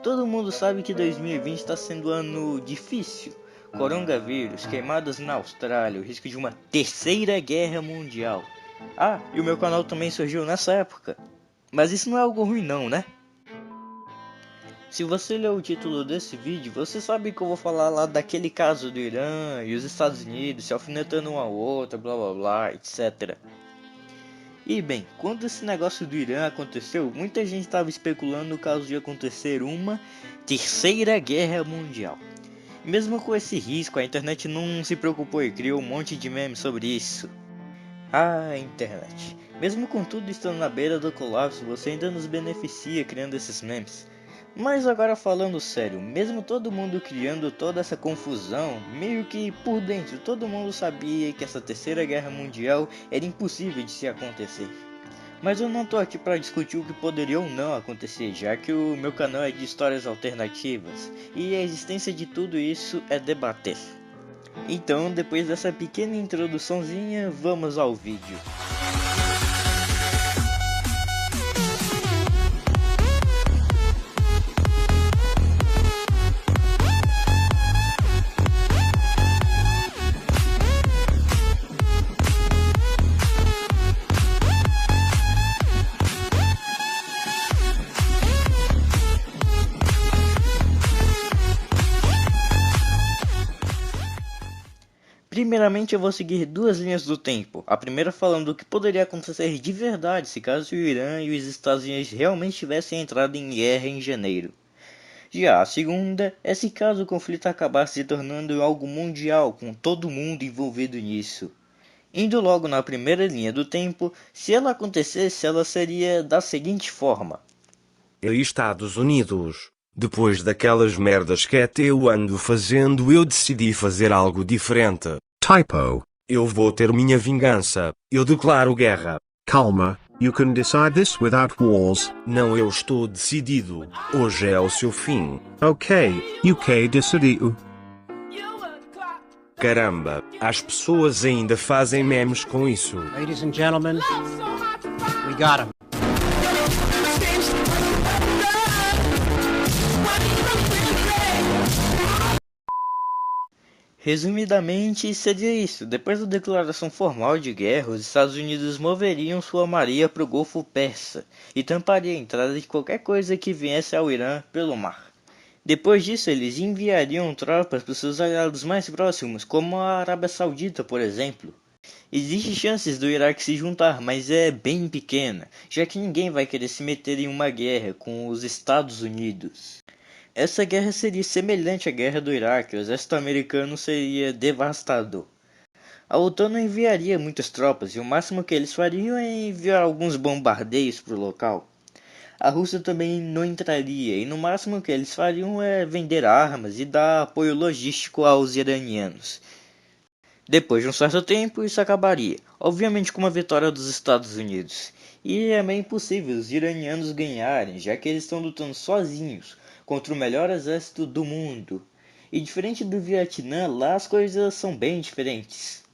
Todo mundo sabe que 2020 está sendo um ano difícil. Coronavírus, queimadas na Austrália, o risco de uma terceira guerra mundial. Ah, e o meu canal também surgiu nessa época. Mas isso não é algo ruim não, né? Se você ler o título desse vídeo, você sabe que eu vou falar lá daquele caso do Irã e os Estados Unidos se alfinetando um ao outro, blá blá blá, etc. E bem, quando esse negócio do Irã aconteceu, muita gente estava especulando o caso de acontecer uma terceira guerra mundial. Mesmo com esse risco, a internet não se preocupou e criou um monte de memes sobre isso. Ah, internet. Mesmo com tudo estando na beira do colapso, você ainda nos beneficia criando esses memes. Mas agora falando sério, mesmo todo mundo criando toda essa confusão, meio que por dentro todo mundo sabia que essa terceira guerra mundial era impossível de se acontecer. Mas eu não tô aqui para discutir o que poderia ou não acontecer, já que o meu canal é de histórias alternativas, e a existência de tudo isso é debater. Então, depois dessa pequena introduçãozinha, vamos ao vídeo. Primeiramente eu vou seguir duas linhas do tempo, a primeira falando do que poderia acontecer de verdade se caso o Irã e os Estados Unidos realmente tivessem entrado em guerra em janeiro. Já a segunda é se caso o conflito acabasse se tornando algo mundial, com todo mundo envolvido nisso. Indo logo na primeira linha do tempo, se ela acontecesse ela seria da seguinte forma. Estados Unidos. Depois daquelas merdas que até eu ando fazendo, eu decidi fazer algo diferente. Typo. Eu vou ter minha vingança. Eu declaro guerra. Calma, you can decide this without wars. Não, eu estou decidido. Hoje é o seu fim. Ok, UK decidiu. Caramba, as pessoas ainda fazem memes com isso. Ladies and gentlemen, we got him. Resumidamente, seria isso. Depois da declaração formal de guerra, os Estados Unidos moveriam sua marinha para o Golfo Persa e tamparia a entrada de qualquer coisa que viesse ao Irã pelo mar. Depois disso, eles enviariam tropas para os seus aliados mais próximos, como a Arábia Saudita, por exemplo. Existem chances do Iraque se juntar, mas é bem pequena, já que ninguém vai querer se meter em uma guerra com os Estados Unidos. Essa guerra seria semelhante à guerra do Iraque, o exército americano seria devastador. A OTAN não enviaria muitas tropas e o máximo que eles fariam é enviar alguns bombardeios para o local. A Rússia também não entraria e no máximo que eles fariam é vender armas e dar apoio logístico aos iranianos. Depois de um certo tempo isso acabaria, obviamente com uma vitória dos Estados Unidos. E é bem impossível os iranianos ganharem, já que eles estão lutando sozinhos contra o melhor exército do mundo. E diferente do Vietnã, lá as coisas são bem diferentes.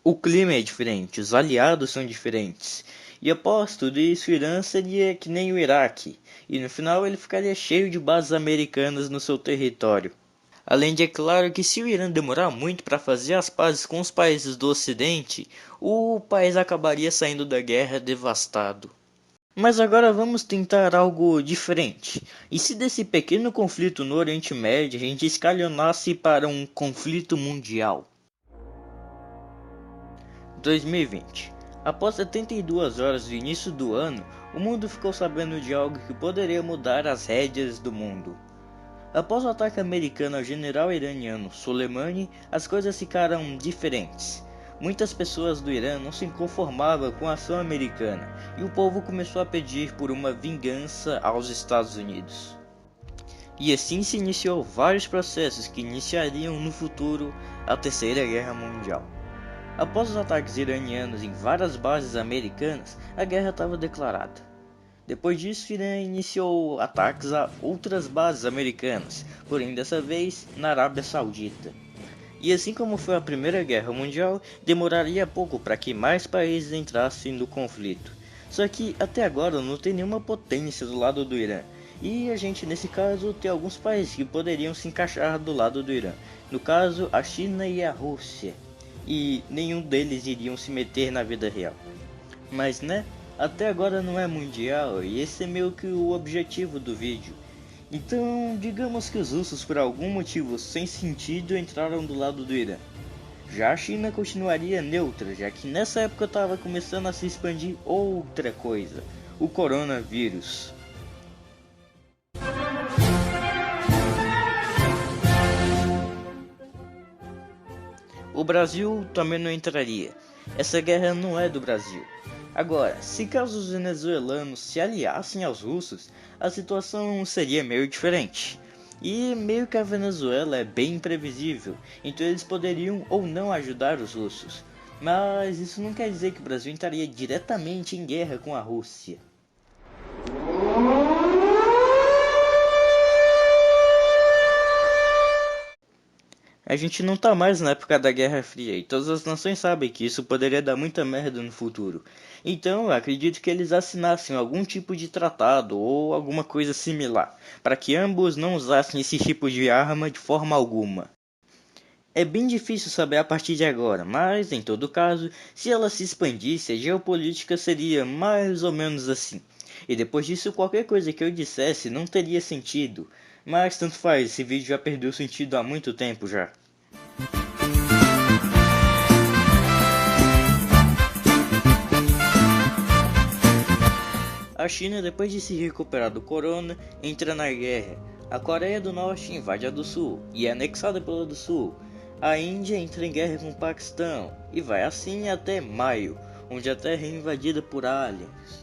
O clima é diferente, os aliados são diferentes. E após tudo isso, o Irã seria que nem o Iraque, e no final ele ficaria cheio de bases americanas no seu território. Além de, é claro, que se o Irã demorar muito para fazer as pazes com os países do Ocidente, o país acabaria saindo da guerra devastado. Mas agora vamos tentar algo diferente. E se desse pequeno conflito no Oriente Médio a gente escalonasse para um conflito mundial? 2020. Após 72 horas do início do ano, o mundo ficou sabendo de algo que poderia mudar as rédeas do mundo. Após o ataque americano ao general iraniano Soleimani, as coisas ficaram diferentes. Muitas pessoas do Irã não se conformavam com a ação americana e o povo começou a pedir por uma vingança aos Estados Unidos. E assim se iniciou vários processos que iniciariam no futuro a Terceira Guerra Mundial. Após os ataques iranianos em várias bases americanas, a guerra estava declarada. Depois disso, o Irã iniciou ataques a outras bases americanas, porém dessa vez na Arábia Saudita. E assim como foi a Primeira Guerra Mundial, demoraria pouco para que mais países entrassem no conflito. Só que até agora não tem nenhuma potência do lado do Irã, E a gente, nesse caso, tem alguns países que poderiam se encaixar do lado do Irã. No caso, a China e a Rússia. E nenhum deles iriam se meter na vida real. Mas né, até agora não é mundial e esse é meio que o objetivo do vídeo. Então, digamos que os russos por algum motivo sem sentido entraram do lado do Irã. Já a China continuaria neutra, já que nessa época estava começando a se expandir outra coisa, o coronavírus. O Brasil também não entraria. Essa guerra não é do Brasil. Agora, se caso os venezuelanos se aliassem aos russos, a situação seria meio diferente. E meio que a Venezuela é bem imprevisível, então eles poderiam ou não ajudar os russos. Mas isso não quer dizer que o Brasil entraria diretamente em guerra com a Rússia. A gente não tá mais na época da Guerra Fria e todas as nações sabem que isso poderia dar muita merda no futuro. Então eu acredito que eles assinassem algum tipo de tratado ou alguma coisa similar, para que ambos não usassem esse tipo de arma de forma alguma. É bem difícil saber a partir de agora, mas em todo caso, se ela se expandisse, a geopolítica seria mais ou menos assim. E depois disso qualquer coisa que eu dissesse não teria sentido. Mas tanto faz, esse vídeo já perdeu sentido há muito tempo já. A China, depois de se recuperar do corona, entra na guerra. A Coreia do Norte invade a do Sul e é anexada pela do Sul. A Índia entra em guerra com o Paquistão e vai assim até maio, onde a Terra é invadida por aliens.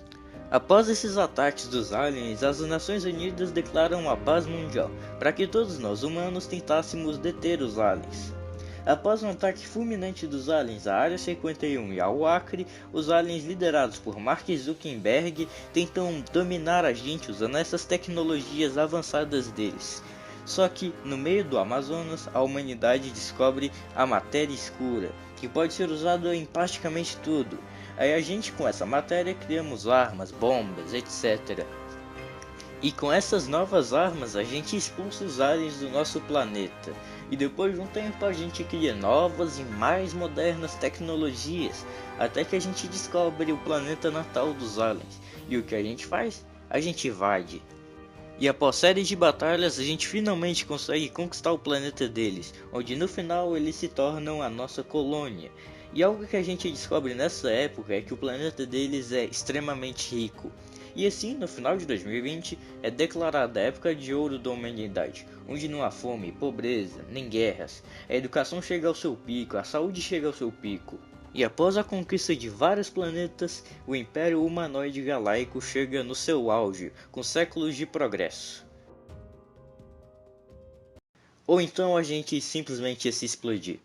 Após esses ataques dos aliens, as Nações Unidas declaram a paz mundial, para que todos nós humanos tentássemos deter os aliens. Após um ataque fulminante dos aliens à Área 51 e ao Acre, os aliens liderados por Mark Zuckerberg tentam dominar a gente usando essas tecnologias avançadas deles. Só que, no meio do Amazonas, a humanidade descobre a matéria escura, que pode ser usada em praticamente tudo. Aí a gente, com essa matéria, criamos armas, bombas, etc. E com essas novas armas, a gente expulsa os aliens do nosso planeta. E depois de um tempo, a gente cria novas e mais modernas tecnologias, até que a gente descobre o planeta natal dos aliens. E o que a gente faz? A gente invade. E após séries de batalhas, a gente finalmente consegue conquistar o planeta deles, onde no final eles se tornam a nossa colônia. E algo que a gente descobre nessa época é que o planeta deles é extremamente rico. E assim, no final de 2020, é declarada a época de ouro da humanidade, onde não há fome, pobreza, nem guerras. A educação chega ao seu pico, a saúde chega ao seu pico. E após a conquista de vários planetas, o Império Humanoide Galaico chega no seu auge, com séculos de progresso. Ou então a gente simplesmente ia se explodir.